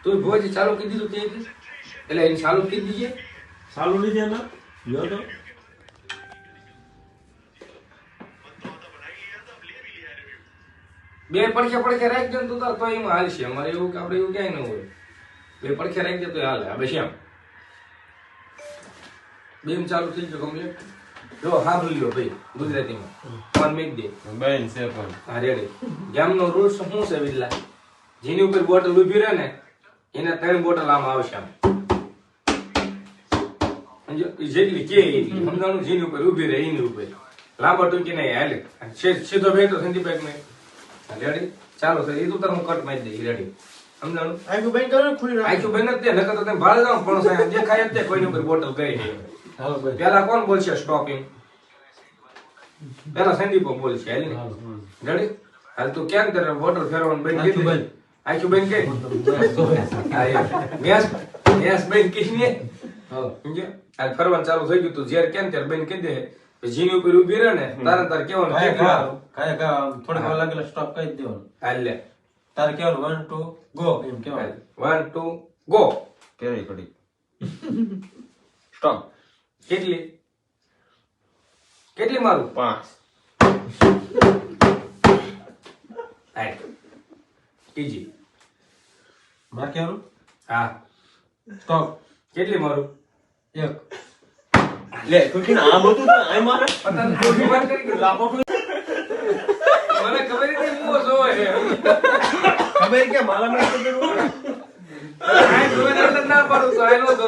તું ભોજ ચાલુ કરી દીધું તે એટલે એને ચાલુ કરી દીજે ચાલુ નહીં છે ને લ્યો તો બે પડખે રાખી દે તું તાર તો એમાં હાલશે અમારે એવું કે આપણે એવું ક્યાંય ન હોય બે પડખે રાખી દે તો હાલે હવે શ્યામ બેમ ચાલુ થઈ ગયો કમ્પ્લીટ જો હા બોલ્યો ભાઈ ગુજરાતીમાં ફોન મેક દે બેન છે પણ હા રેડી ગામનો રૂલ્સ શું છે વિલા જેની ઉપર બોટલ ઊભી રહે ને એના 3 બોટલ આમ આવશે આમ જેટલી કે સમજાણું જેની ઉપર ઊભી રહે એની ઉપર લાંબા ટૂંકી નહીં હાલે સીધો બેઠો સંદીપભાઈ મેં રેડી ચાલો તો એ તો તાર હું કટ મારી દઈ રેડી સમજાણું આખું બેન કરો ખુલી આખું બેન જ તે નકર તો તમે ભાડે જાવ પણ સાહેબ દેખાય જ તે કોઈની ઉપર બોટલ ગઈ છે હાલો ભાઈ પેલા કોણ બોલશે સ્ટોપિંગ પેલા સંદીપ બોલશે હાલ ને રેડી હાલ તું કેમ કરે બોટલ ફેરવાનું બંધ કરી દે આખું બંધ કરી ગેસ બંધ કરીને સમજ્યો આ ફરવાનું ચાલુ થઈ ગયું તું જ્યારે કેમ ત્યારે બંધ કરી દે જીની ઉપર ઊભી રહે ને તારે તાર કેવાનું કાય થોડે વાર લાગેલા સ્ટોપ કરી દેવાનું હાલ લે તારે કેવાનું 1 2 ગો એમ કેવાનું 1 2 ગો કેરી કડી સ્ટોપ કેટલી મારું 5 હાલ ટીજી માર કેવાનું હા સ્ટોપ કેટલી મારું 1 લે તું આ બધું તો આ મારે પતા કોઈ વાત કરી કે લાપો મને ખબર નથી હું જો હે ખબર કે માલા મે તો આ જોવે એટલે ના પાડું તો આનો તો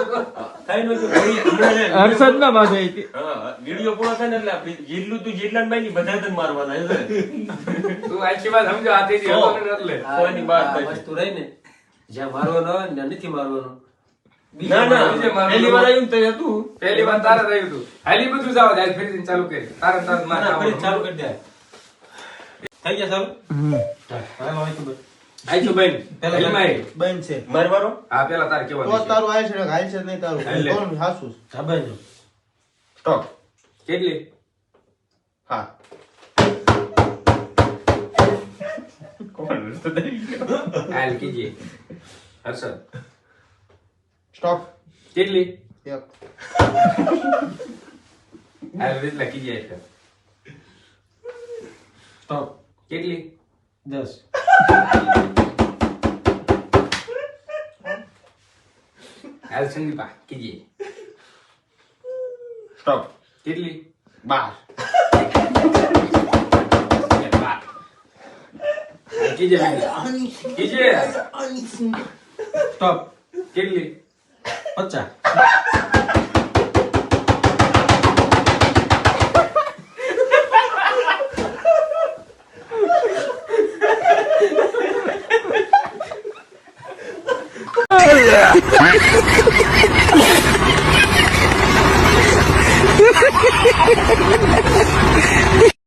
થઈ નો હમણાં હર્ષદ ના બાજુ હતી હા વિડિયો પૂરો થાય ને એટલે આપણી જેટલું તું જેટલા ને બાઈ બધા જ મારવાના છે તું આખી વાત સમજો આ તેજી હતો ને એટલે કોઈની વાત આ થાય વસ્તુ રહી ને જ્યાં મારવાનો હોય ને નથી મારવાનો ના ના પહેલી વાર આવ્યું ને તો હતું પહેલી વાર તારે રહ્યું તું હાલી બધું જાવ આજ ફરીથી ચાલુ કરી તારે તાર માં ના ફરી ચાલુ કરી દે થઈ ગયા ચાલુ હાલો આઈ તો આઈજો બેન પહેલી મારી બેન છે મારી વારો આ પેલા તાર તો કેવાનું છે તારું આય છે હાલ છે નહીં તારું હાલે. કોણ હાસુ જાબાઈ જો સ્ટોપ કેટલી હા કોણ તો દઈ હાલ કીજે હર્ષદ સ્ટોપ કેટલી એક હાલ રીતલા કીજે એટલે સ્ટોપ કેટલી 10 હાલ સંદીપા કીજે સ્ટોપ કેટલી 12 કીજે કીજે સ્ટોપ કેટલી 50 Ha ha ha ha!